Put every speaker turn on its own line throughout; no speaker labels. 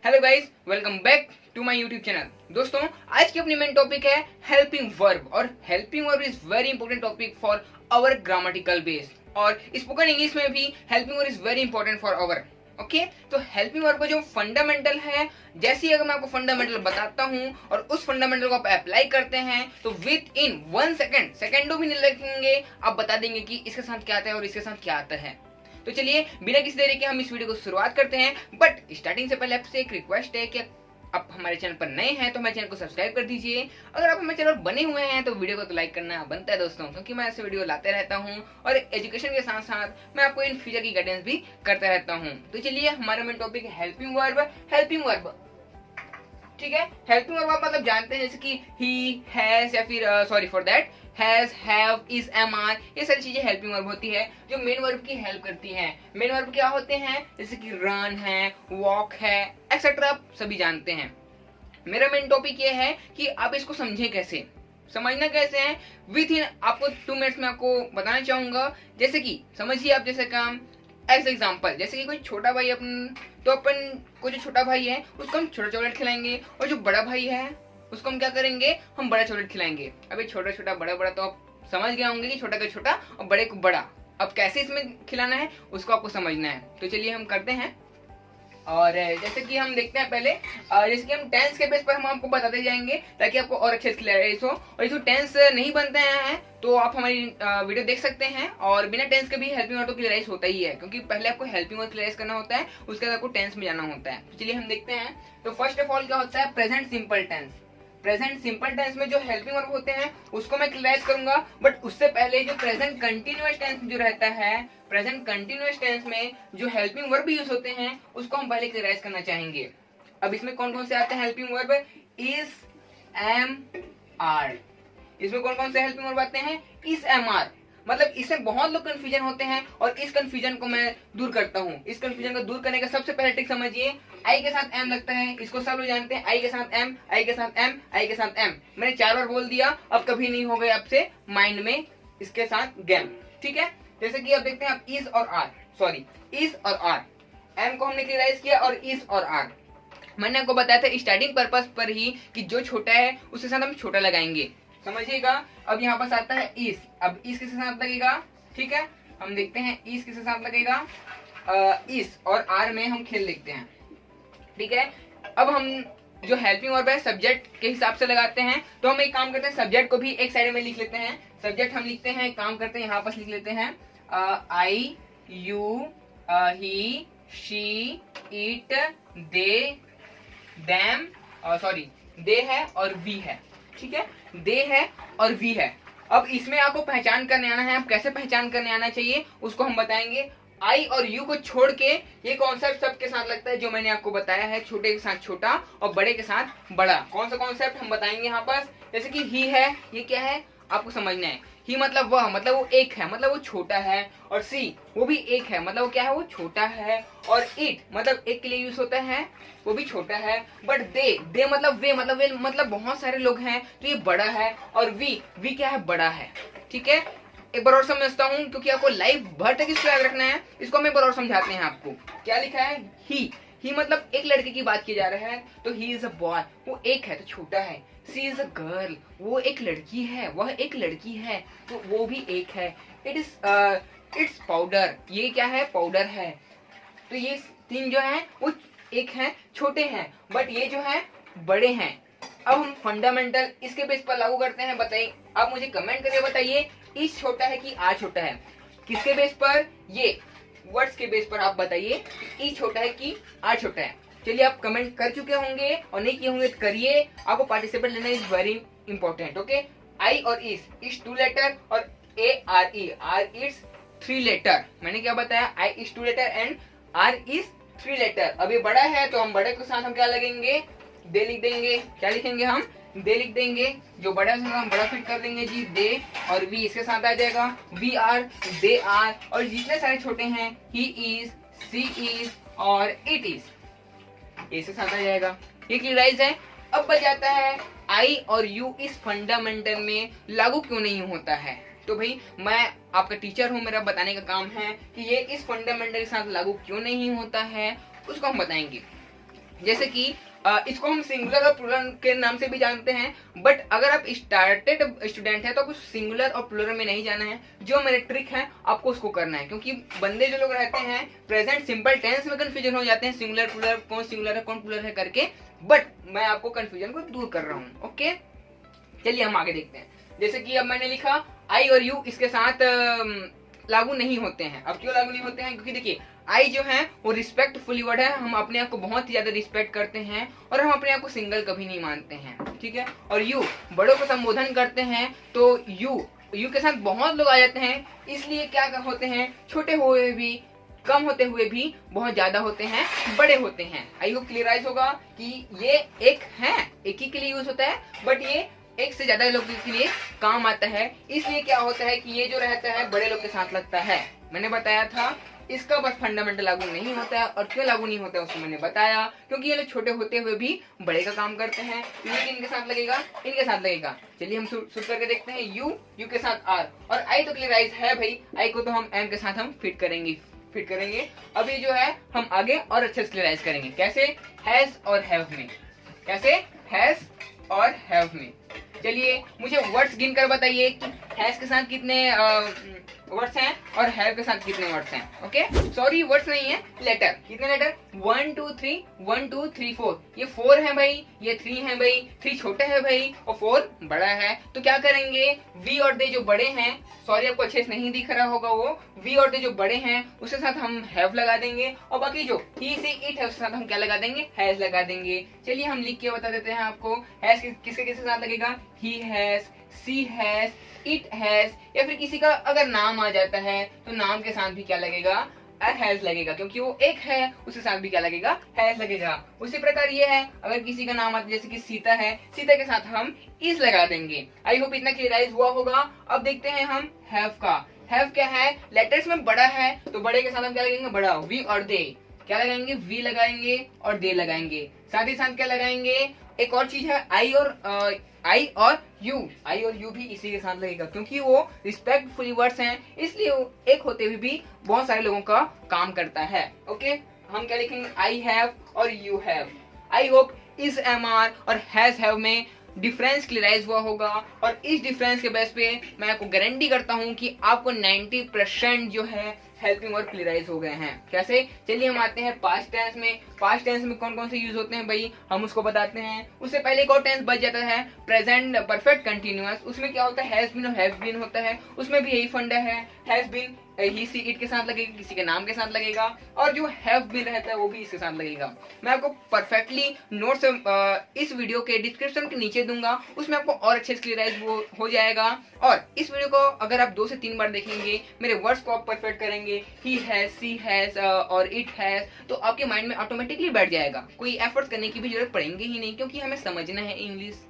Hello guys, welcome back to my YouTube channel. दोस्तों, आज की अपनी मेन टॉपिक है हेल्पिंग वर्ब। और helping verb is very important topic for our grammatical base. और spoken English में भी helping verb is very important for our. Okay, तो हेल्पिंग वर्ब का जो फंडामेंटल है, जैसे ही अगर मैं आपको फंडामेंटल बताता हूं और उस फंडामेंटल को आप अप्लाई करते हैं तो विद इन 1 सेकेंड, सेकेंडों भी नहीं लगेंगे, आप बता देंगे कि इसके साथ क्या आता है और इसके साथ क्या आता है। तो चलिए बिना किसी देरी के हम इस वीडियो को शुरुआत करते हैं। बट स्टार्टिंग से पहले आपसे एक रिक्वेस्ट है कि आप हमारे चैनल पर नए हैं तो हमारे चैनल को सब्सक्राइब कर दीजिए। अगर आप हमारे चैनल बने हुए हैं तो वीडियो को तो लाइक करना बनता है दोस्तों, क्योंकि मैं ऐसे वीडियो लाते रहता हूं और एजुकेशन के साथ साथ मैं आपको इन फ्यूचर की गाइडेंस भी करता रहता हूं। तो चलिए, हमारा मेन टॉपिक है हेल्पिंग वर्ब। हेल्पिंग वर्ब, ठीक है। हेल्पिंग वर्ब आप मतलब जानते हैं, जैसे कि ही, हैज, या फिर sorry for that, has, have, is, am, are, ये सारी चीजें हेल्पिंग वर्ब होती है जो मेन वर्ब की हेल्प करती हैं। मेन वर्ब क्या होते हैं, जैसे कि रन है, वॉक है, एक्सेट्रा, आप सभी जानते हैं। मेरा मेन टॉपिक ये है कि आप इसको समझें कैसे, समझना कैसे है। विथ इन आपको 2 मिनट्स में आपको बताना चाहूंगा। जैसे कि समझिए आप, जैसे काम एज एग्जाम्पल, जैसे कि कोई छोटा भाई तो अपन को जो छोटा भाई है उसको हम छोटा चॉकलेट खिलाएंगे, और जो बड़ा भाई है उसको हम क्या करेंगे, हम बड़ा चॉकलेट खिलाएंगे। अभी छोटा छोटा बड़ा बड़ा तो आप समझ गए होंगे कि छोटा का छोटा और बड़े को बड़ा। अब कैसे इसमें खिलाना है उसको आपको समझना है। तो चलिए हम करते हैं। और जैसे कि हम देखते हैं पहले, जैसे कि हम टेंस के बेस पर हम आपको बताते जाएंगे ताकि आपको और अच्छे से क्लियर हो। और जो टेंस नहीं बनते हैं तो आप हमारी वीडियो देख सकते हैं। और बिना टेंस के भी हेल्पिंग वर्ब तो क्लियराइज होता ही है, क्योंकि पहले आपको हेल्पिंग वर्ब क्लियराइज करना होता है, उसके बाद आपको टेंस में जाना होता है। तो चलिए हम देखते हैं। तो फर्स्ट ऑफ ऑल क्या होता है, present simple tense. Present simple tense में जो हेल्पिंग वर्ब होते हैं उसको मैं क्लियराइज करूंगा। बट उससे पहले जो प्रेजेंट कंटिन्यूअस टेंस जो रहता है, प्रेजेंट कंटिन्यूअस टेंस में जो हेल्पिंग वर्ब यूज होते हैं उसको हम पहले क्लियराइज करना चाहेंगे। अब इसमें कौन कौन से आते हैं helping verb, is, am, are. इसमें कौन कौन से हेल्पिंग वर्ब आते हैं, इज, एम, आर। मतलब इसमें बहुत लोग कंफ्यूजन होते हैं और इस कंफ्यूजन को मैं दूर करता हूँ। इस कंफ्यूजन को दूर करने का सबसे पहले ट्रिक समझिए, आई के साथ एम लगता है, इसको सब लोग जानते हैं। आई के साथ एम, आई के साथ एम, आई के साथ एम। मैंने 4 बार बोल दिया, अब कभी नहीं हो गया आपसे माइंड में इसके साथ गैम, ठीक है। जैसे कि आप देखते हैं, आप इज और आर, सॉरी इज और आर, एम को हमने क्लियराइज किया और इज और आर। मैंने आपको बताया था स्टार्टिंग पर्पस पर ही कि जो छोटा है उसके साथ हम छोटा लगाएंगे, समझिएगा। अब यहाँ पास आता है इस, अब इस किसके साथ लगेगा, ठीक है। हम देखते हैं इस किसके साथ लगेगा, इस और आर में हम खेल देखते हैं, ठीक है। अब हम जो हेल्पिंग वर्ब है सब्जेक्ट के हिसाब से लगाते हैं। तो हम एक काम करते हैं, सब्जेक्ट को भी एक साइड में लिख लेते हैं। सब्जेक्ट हम लिखते हैं, काम करते हैं, यहाँ पास लिख लेते हैं I, you, he, she, it, they, them, sorry they है और वी है, ठीक है। दे है और वी है। अब इसमें आपको पहचान करने आना है। आप कैसे पहचान करने आना चाहिए उसको हम बताएंगे। आई और यू को छोड़ के ये कॉन्सेप्ट सबके साथ लगता है जो मैंने आपको बताया है, छोटे के साथ छोटा और बड़े के साथ बड़ा। कौन सा कॉन्सेप्ट हम बताएंगे यहाँ पास, जैसे कि ही है, ये क्या है आपको समझना है। ही मतलब वह, मतलब वो एक है, मतलब वो छोटा है। और सी वो भी एक है, मतलब वो क्या है, वो छोटा है। और इट मतलब एक के लिए यूज होता है, वो भी छोटा है। बट दे मतलब वे, मतलब बहुत सारे लोग हैं तो ये बड़ा है। और वी क्या है, बड़ा है, ठीक है। एक बार और समझता हूँ, क्योंकि आपको लाइव भर तक इसको याद रखना है। इसको हम एक बार और समझाते हैं आपको। क्या लिखा है, ही मतलब एक लड़के की बात की जा रहा है, तो ही इज अ बॉय, वो एक है तो छोटा है। सी इज अ गर्ल, वो एक लड़की है, वह एक लड़की है तो वो भी एक है। इट्स पाउडर, ये क्या है, पाउडर है। तो ये 3 जो है वो एक है, छोटे हैं, बट ये जो है बड़े हैं। अब हम फंडामेंटल इसके बेस पर लागू करते हैं। बताइए, आप मुझे कमेंट करके बताइए, इस छोटा है कि आ छोटा है। किसके बेस पर, ये वर्ड्स के बेस पर आप बताइए ई छोटा है कि आ छोटा है। चलिए, आप कमेंट कर चुके होंगे और नहीं किए होंगे तो करिए। आपको पार्टिसिपेट लेना is very important, okay. I और इस 2 लेटर और A R E, R is 3 letter. मैंने क्या बताया, I is 2 letter and R is 3 letter. अब ये बड़ा है तो हम बड़े के साथ हम क्या लगेंगे, दे लिख देंगे। क्या लिखेंगे हम, दे लिख देंगे। जो बड़ा है हम बड़ा फिट कर देंगे जी, दे। और वी इसके साथ आ जाएगा, वी आर, दे आर। और जितने सारे छोटे हैं, ही इज, सी इज और इट इज, इसके साथ आ जाएगा। ये क्लियराइज है। अब बच जाता है आई और यू इस फंडामेंटल में लागू क्यों नहीं होता है। तो भाई मैं आपका टीचर हूं, मेरा बताने का काम है कि ये इस फंडामेंटल के साथ लागू क्यों नहीं होता है, उसको हम बताएंगे। जैसे कि इसको हम सिंगुलर और प्लूरल के नाम से भी जानते हैं, बट अगर आप स्टार्टेड स्टूडेंट है तो आपको सिंगुलर और प्लूरल में नहीं जाना है। जो मेरे ट्रिक है आपको उसको करना है, क्योंकि बंदे जो लोग रहते हैं प्रेजेंट सिंपल टेंस में कंफ्यूजन हो जाते हैं, सिंगुलर प्लूरल, कौन सिंगुलर है कौन प्लूरल है करके, बट मैं आपको कंफ्यूजन को दूर कर रहा हूँ। ओके, चलिए हम आगे देखते हैं। जैसे कि अब मैंने लिखा आई और यू इसके साथ लागू नहीं होते हैं। अब क्यों लागू नहीं होते हैं? क्योंकि देखिए आई जो है वो रिस्पेक्टफुल वर्ड है, हम अपने आप को बहुत ही ज्यादा रिस्पेक्ट करते हैं और हम अपने आप को सिंगल कभी नहीं मानते हैं, ठीक है। और यू बड़ों को संबोधन करते हैं, तो यू के साथ बहुत लोग आ जाते हैं, इसलिए क्या होते हैं, छोटे हुए भी, कम होते हुए भी बहुत ज्यादा होते हैं, बड़े होते हैं। आई होप क्लियराइज होगा कि ये एक है, एक ही के लिए यूज होता है, बट ये एक से ज्यादा लोगों के लिए काम आता है, इसलिए क्या होता है कि ये जो रहता है बड़े लोग के साथ लगता है। मैंने बताया था इसका बस फंडामेंटल लागू नहीं होता है, और क्यों लागू नहीं होता है उसको मैंने बताया, क्योंकि ये लोग छोटे होते हुए भी बड़े का काम करते हैं, लेकिन इनके साथ लगेगा, इनके साथ लगेगा। चलिए हम शुरू करके देखते हैं। यू के साथ आर, और आई तो क्लियराइज है भाई, आई को तो हम एम के साथ हम फिट करेंगे। अब ये जो है हम आगे और अच्छे से क्लियराइज करेंगे। कैसे? हैज और हैव में। कैसे? हैज और हैव में। चलिए मुझे वर्ड्स गिन कर बताइए कि हैज के साथ कितने वर्ड्स हैं और हैव के साथ कितने वर्ड्स हैं। ओके, सॉरी वर्ड्स नहीं है, लेटर। कितने लेटर? 1 2 3 1 2 3 4। ये 4 है भाई, ये 3 है भाई, 3 छोटे है भाई और 4 बड़ा है। तो क्या करेंगे, वी और दे जो बड़े हैं, सॉरी आपको अच्छे से नहीं दिख रहा होगा, वो वी और दे जो बड़े हैं उसके साथ हम हैव लगा देंगे, और बाकी जो ही से इट है उसके साथ हम क्या लगा देंगे, हैज लगा देंगे। चलिए हम लिख के बता देते हैं आपको। हैज किसके साथ लगेगा? He has, she has, it has, या फिर किसी का अगर नाम आ जाता है तो नाम के साथ भी क्या लगेगा, हैज लगेगा, क्योंकि वो एक है उसके साथ भी क्या लगेगा, हैज लगेगा। उसी प्रकार ये है, अगर किसी का नाम आता है जैसे कि सीता है, सीता के साथ हम इज लगा देंगे। आई होप इतना क्लियराइज हुआ होगा। अब देखते हैं हम हैव का। हैव क्या है? लेटर्स में बड़ा है, तो बड़े के साथ हम क्या लगाएंगे, बड़ा। वी और दे क्या लगाएंगे, वी लगाएंगे और दे लगाएंगे। साथ ही साथ क्या लगाएंगे, एक और चीज है आई और यू भी इसी के साथ लगेगा, क्योंकि वो रिस्पेक्टफुल वर्ड्स हैं, इसलिए वो एक होते हुए भी बहुत सारे लोगों का काम करता है। ओके, हम क्या लिखेंगे, आई हैव और यू हैव। आई होप इस एम आर और हैज हैव में डिफरेंस क्लियराइज हुआ होगा, और इस डिफरेंस के बेस पे मैं आपको गारंटी करता हूं कि आपको 90% जो है हेल्पिंग वर्ब क्लियराइज हो गए हैं। कैसे? चलिए हम आते हैं पास्ट टेंस में। पास्ट टेंस में कौन कौन से यूज होते हैं भाई, हम उसको बताते हैं। उससे पहले एक और टेंस बच जाता है, प्रेजेंट परफेक्ट कंटिन्यूअस। उसमें क्या होता है, हैज बीन और हैव बीन होता है, उसमें भी यही फंडा है। Has been he she it के साथ लगेगा, किसी के नाम के साथ लगेगा, और जो हैव बीन रहता है वो भी इसके साथ लगेगा। मैं आपको परफेक्टली नोट्स इस वीडियो के डिस्क्रिप्शन के नीचे दूंगा, उसमें आपको और अच्छे से क्लियराइज हो जाएगा। और इस वीडियो को अगर आप 2 से 3 बार देखेंगे, मेरे वर्ड्स को आप परफेक्ट करेंगे, ही हैज, सी हैज और इट हैज, तो आपके माइंड में ऑटोमेटिकली बैठ जाएगा। कोई एफर्ट्स करने की भी जरूरत पड़ेंगे ही नहीं, क्योंकि हमें समझना है, इंग्लिश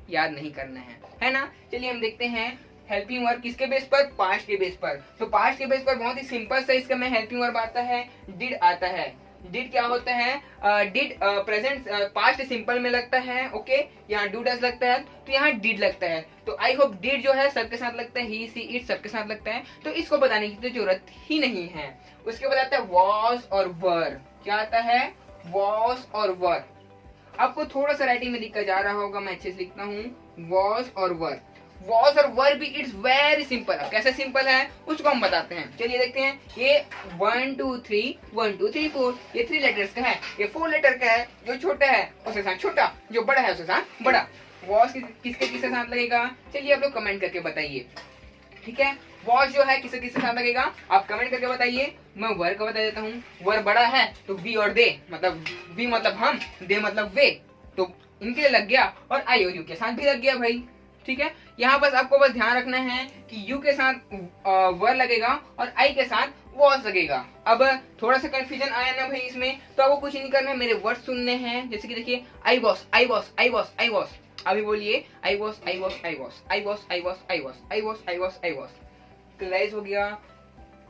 याद नहीं करना है ना। चलिए हम देखते हैं हेल्पिंग वर्ब किसके बेस पर, पास्ट के बेस पर। तो पास्ट के बेस पर बहुत ही सिंपल सा इसका में हेल्पिंग वर्ब आता है, डिड आता है। डिड क्या होता है, डिड प्रेजेंट पास्ट सिंपल में लगता है। ओके, यहाँ डू डज लगता है, तो यहाँ डिड लगता है। तो आई होप डिड जो है सबके साथ लगता है, ही सी इट सबके साथ लगता है, तो इसको बताने की तो जरूरत ही नहीं है। उसके बाद आता है वॉज और वर। क्या आता है, वॉज और वर। आपको थोड़ा सा राइटिंग में दिक्कत जा रहा होगा, मैं अच्छे से लिखता हूँ, वॉज और वर। वॉज और वर भी इट्स वेरी सिंपल। कैसे सिंपल है उसको हम बताते हैं। चलिए देखते हैं। ये 1 2 3 1 2 3 4 ये 3 लेटर्स का है, ये 4 लेटर का है। जो छोटा है उसके साथ छोटा, जो बड़ा है उसके साथ बड़ा। वॉज किसके साथ लगेगा, चलिए आप लोग कमेंट करके बताइए, ठीक है। वॉज जो है किसके साथ लगेगा, आप कमेंट करके बताइए। मैं वर का बता देता हूँ। वर बड़ा है तो वी और दे, मतलब वी मतलब हम, दे मतलब वे, तो इनके लिए लग गया, और आई और यू के साथ भी लग गया भाई, ठीक है। यहाँ बस आपको बस ध्यान रखना है कि यू के साथ वर लगेगा और आई के साथ वॉज लगेगा। अब थोड़ा सा कंफ्यूजन आया ना भाई इसमें, तो आपको कुछ नहीं करना है, मेरे वर्ड सुनने हैं। जैसे कि देखिए, I was, I was, I was, I was. अभी बोलिए, I was, I was, I was, I was, I was, I was, I was, I was, I was. क्लियराइज हो गया।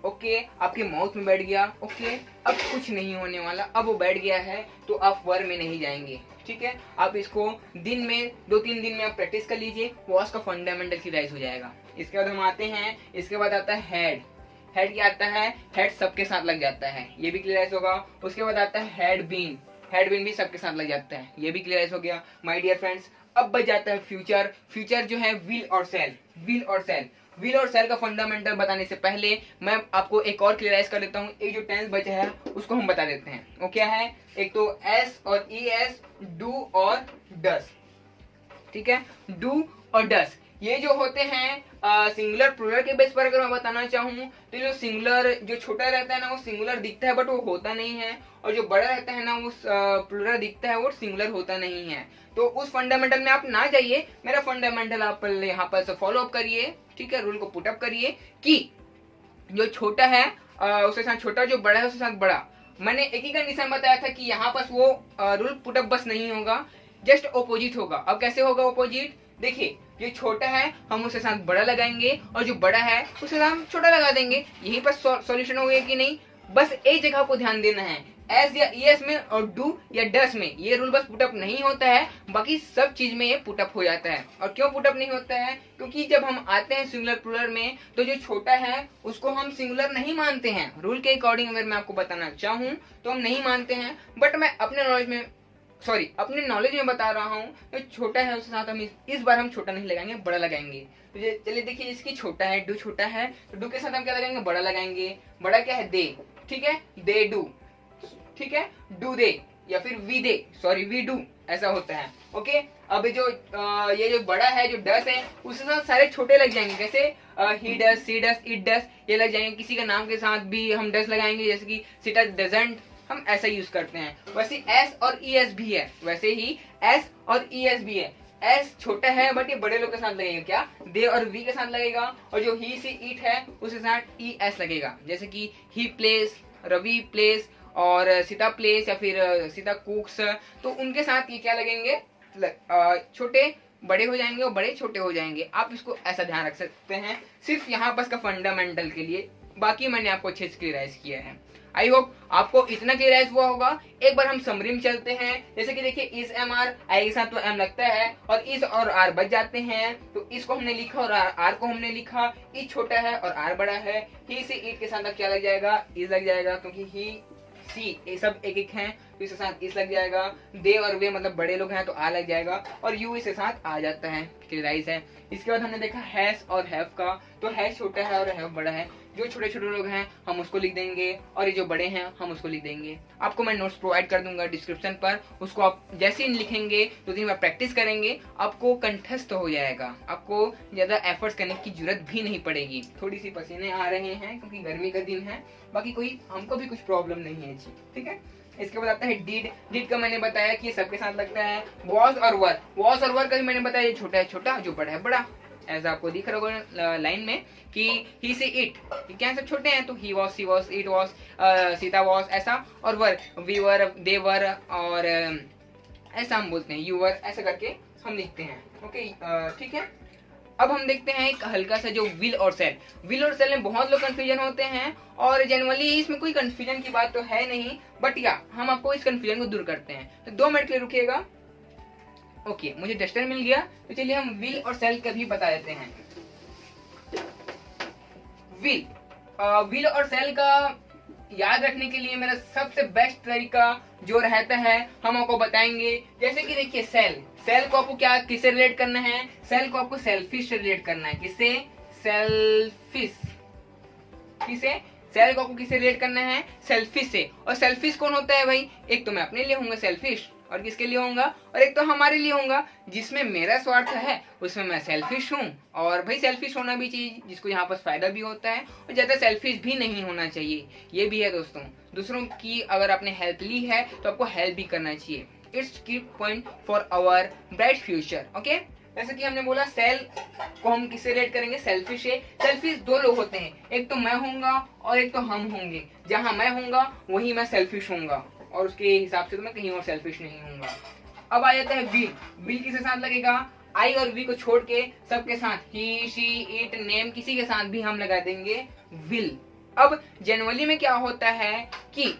ओके, आपके माउथ में बैठ गया। ओके, अब कुछ नहीं होने वाला, अब वो बैठ गया है तो आप वर में नहीं जाएंगे, ठीक है। आप इसको दिन में 2-3 दिन में आप प्रैक्टिस कर लीजिए, वॉज का फंडामेंटल क्लियराइज हो जाएगा। इसके बाद हम आते हैं, इसके बाद आता है हेड। हेड क्या आता है, हेड सबके साथ लग जाता है, ये भी क्लियराइज होगा। उसके बाद आता है हैड बीन। हैड बीन भी सबके साथ लग जाता है, ये भी क्लियर हो गया माय डियर फ्रेंड्स। अब बच जाता है फ्यूचर। फ्यूचर जो है विल और सेल, विल और सेल। विल और सेल का फंडामेंटल बताने से पहले मैं आपको एक और क्लियराइज कर देता हूँ। एक जो टेंस बचा है उसको हम बता देते हैं। वो क्या है? एक तो एस और ई एस, डू और डस। ठीक है, डू और डस ये जो होते हैं सिंगुलर प्लूरल के बेस पर अगर मैं बताना चाहूँ तो जो सिंगुलर जो छोटा रहता है ना वो सिंगुलर दिखता है बट वो होता नहीं है, और जो बड़ा रहता है ना वो प्लूरल दिखता है वो सिंगुलर होता नहीं है। तो उस फंडामेंटल में आप ना जाइए, मेरा फंडामेंटल आप यहाँ पर से फॉलो अप करिए। ठीक है, रूल को पुटअप करिए कि जो छोटा है उसके साथ छोटा, जो बड़ा है उसके साथ बड़ा। मैंने एक ही कंडीशन बताया था कि यहाँ पर वो रूल पुटअप बस नहीं होगा, जस्ट ऑपोजिट होगा। अब कैसे होगा ऑपोजिट? देखिए, जो छोटा है हम उसके साथ बड़ा लगाएंगे और जो बड़ा है उसके साथ हम छोटा लगा देंगे। यहीं पर सॉल्यूशन हो गया कि नहीं? बस एक जगह को ध्यान देना है, एस या ईएस में और डू या डस में ये रूल बस पुटअप नहीं होता है, बाकी सब चीज में ये पुटअप हो जाता है। और क्यों पुटअप नहीं होता है? क्योंकि जब हम आते हैं सिंगुलर प्लूरल में तो जो छोटा है उसको हम सिंगुलर नहीं मानते हैं। रूल के अकॉर्डिंग अगर मैं आपको बताना चाहूँ तो हम नहीं मानते हैं, बट मैं अपने नॉलेज में बता रहा हूँ। तो छोटा है उसके साथ हम इस बार हम छोटा नहीं लगाएंगे, बड़ा लगाएंगे। तो चलिए देखिए, इसकी छोटा है, डू छोटा है तो डू के साथ हम क्या लगाएंगे? बड़ा लगाएंगे। बड़ा क्या है? दे। ठीक है, दे डू। ठीक है, डू दे या फिर वी डू ऐसा होता है। ओके, अब जो ये जो बड़ा है जो डस है उसके साथ सारे छोटे लग जाएंगे। कैसे? ही डस, सी डस, इट डस ये लग जाएंगे। किसी का नाम के साथ भी हम डस लगाएंगे, जैसे कि सीटा डजंट, हम ऐसा यूज करते हैं। वैसे एस और ई एस भी है, वैसे ही एस और ई एस भी है। एस छोटा है बट ये बड़े लोग के साथ लगेगा। क्या? दे और वी के साथ लगेगा। और जो ही सी इट है उसके साथ ई एस लगेगा, जैसे कि ही प्लेस, रवि प्लेस और सीता प्लेस या फिर सीता कुक्स, तो उनके साथ ये क्या लगेंगे? छोटे बड़े हो जाएंगे और बड़े छोटे हो जाएंगे। आप इसको ऐसा ध्यान रख सकते हैं सिर्फ यहाँ बस का फंडामेंटल के लिए। बाकी मैंने आपको अच्छे से क्लियराइज किया है। आई होप आपको इतना क्लियराइज हुआ होगा। एक बार हम समरी में चलते हैं। जैसे कि देखिए, इस एम आर आई के साथ तो एम लगता है और इस और आर बच जाते हैं। तो इसको हमने लिखा और आर को हमने लिखा। ई छोटा है और आर बड़ा है। ही से ईट के साथ अब क्या लग जाएगा? इज लग जाएगा, क्योंकि ही सी ये सब एक एक हैं तो इसके साथ इस लग जाएगा। दे और वे मतलब बड़े लोग हैं तो आ लग जाएगा और यू इसके साथ आ जाता है। क्लियराइज है। इसके बाद हमने देखा हैज और हैव का। तो हैज छोटा है और हैव बड़ा है। जो छोटे छोटे लोग हैं हम उसको लिख देंगे और ये जो बड़े हैं हम उसको लिख देंगे। आपको मैं नोट्स प्रोवाइड कर दूंगा डिस्क्रिप्शन पर, उसको आप जैसे ही लिखेंगे तो दिन में प्रैक्टिस करेंगे, आपको कंठस्थ हो जाएगा। आपको ज्यादा एफर्ट्स करने की जरूरत भी नहीं पड़ेगी। थोड़ी सी पसीने आ रहे हैं क्योंकि गर्मी का दिन है, बाकी कोई हमको भी कुछ प्रॉब्लम नहीं है जी। ठीक है, इसके बाद आता है डिड। डिड का मैंने बताया कि सबके साथ लगता है। वॉज और वर, वॉज और वर का भी मैंने बताया ये छोटा है छोटा, जो बड़ा है बड़ा। ऐसा आपको दिख रहा होगा लाइन में कि ही से इट, क्या सब छोटे हैं तो he was, she was, it was, Sita was ऐसा। और वर, वी वर, दे वर और ऐसा हम बोलते हैं। यू वर, ऐसा करके हम लिखते हैं। ओके, ठीक है। अब हम देखते हैं एक हल्का सा जो विल और सेल। विल और सेल में बहुत लोग कंफ्यूजन होते हैं और जनरली इसमें कोई कंफ्यूजन की बात तो है नहीं, बट या हम आपको इस कंफ्यूजन को दूर करते हैं। तो 2 मिनट के लिए रुकिएगा। ओके, मुझे डस्टर मिल गया, तो चलिए हम विल और सेल का भी बता देते हैं। विल और सेल का याद रखने के लिए मेरा सबसे बेस्ट तरीका जो रहता है हम आपको बताएंगे। जैसे कि देखिए, सेल, सेल को आपको क्या किससे रिलेट करना है? सेल को आपको सेल्फिश से रिलेट करना है। किससे? सेल्फिश। किसे? सेल को आपको किससे रिलेट करना है? सेल्फिश से। और सेल्फिश कौन होता है भाई? एक तो मैं अपने लिए होऊंगा सेल्फिश, और किसके लिए होऊंगा? और एक तो हमारे लिए होऊंगा, जिसमें मेरा स्वार्थ है उसमें मैं सेल्फिश हूँ। और भाई सेल्फिश होना भी चाहिए, जिसको यहाँ पर फायदा भी होता है, और ज्यादा सेल्फिश भी नहीं होना चाहिए। ये भी है दोस्तों, दूसरों की अगर आपने हेल्प ली है तो आपको हेल्प भी करना चाहिए। It's key point for our bright future. Okay, जैसे कि हमने बोला सेल को हम किससे रिलेट करेंगे? सेल्फिश है। सेल्फिश 2 लोग होते हैं, एक तो मैं होऊंगा और एक तो हम होंगे। जहां मैं होऊंगा वहीं मैं सेल्फिश होऊंगा, और उसके हिसाब से तो मैं कहीं और सेल्फिश नहीं होऊंगा। अब आ जाता है विल। विल किसके साथ लगेगा? आई और वी को छोड़ के सबके साथ, ही, शी, इट, नेम, किसी के साथ भी हम लगा देंगे विल। अब जनरली में क्या होता है कि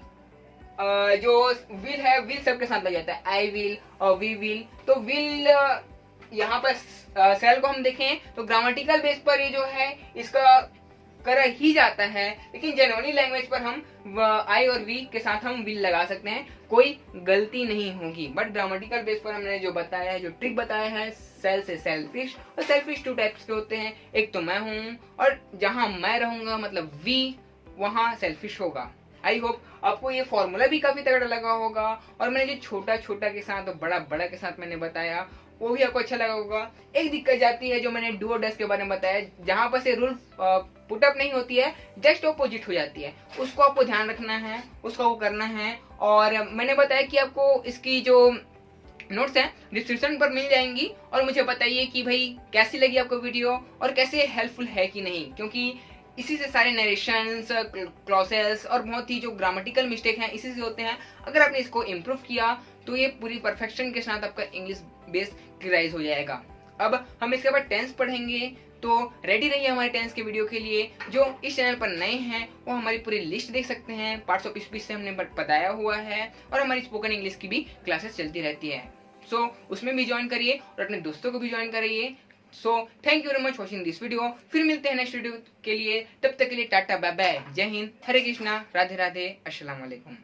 जो विल है, विल सबके साथ लग जाता है। आई विल और वी विल। तो विल यहाँ पर सेल को हम देखें तो ग्रामेटिकल बेस पर ये जो है इसका करा ही जाता है, लेकिन जनरली लैंग्वेज पर हम आई और वी के साथ हम विल लगा सकते हैं, कोई गलती नहीं होगी। बट ग्रामेटिकल बेस पर हमने जो बताया है, जो ट्रिक बताया है, सेल से सेल्फिश, और सेल्फिश 2 टाइप्स के होते हैं, एक तो मैं हूं, और जहां मैं रहूंगा मतलब वी, वहां सेल्फिश होगा। आई होप आपको ये फॉर्मूला भी काफी तगड़ा लगा होगा, और मैंने जो छोटा छोटा के साथ और बड़ा बड़ा के साथ मैंने बताया वो भी आपको अच्छा लगा होगा। एक दिक्कत जाती है जो मैंने डू और डस के बारे में बताया, जहां पर से रूल पुटअप नहीं होती है, जस्ट ऑपोजिट हो जाती है, उसको आपको ध्यान रखना है, उसको वो करना है। और मैंने बताया कि आपको इसकी जो नोट्स हैं डिस्क्रिप्शन पर मिल जाएंगी, और मुझे बताइए कि भाई कैसी लगी आपको वीडियो और कैसे हेल्पफुल है कि नहीं, क्योंकि इसी से सारे नरेशंस, क्लॉसेस और बहुत ही जो ग्रामेटिकल मिस्टेक हैं इसी से होते हैं। अगर आपने इसको इम्प्रूव किया तो ये पूरी परफेक्शन के साथ आपका इंग्लिश बेस क्लियराइज हो जाएगा। अब हम इसके बाद टेंस पढ़ेंगे, तो रेडी रहिए हमारे टेंस के वीडियो के लिए। जो इस चैनल पर नए हैं वो हमारी पूरी लिस्ट देख सकते हैं, पार्ट्स ऑफ स्पीच से हमने बताया हुआ है, और हमारी स्पोकन इंग्लिश की भी क्लासेस चलती रहती है। सो उसमें भी ज्वाइन करिए और अपने दोस्तों को भी ज्वाइन करिए। So thank you very much watching this video. फिर मिलते हैं नेक्स्ट वीडियो के लिए, तब तक के लिए टाटा बाय बाय, जय हिंद, हरे कृष्णा, राधे राधे, अस्सलाम वालेकुम।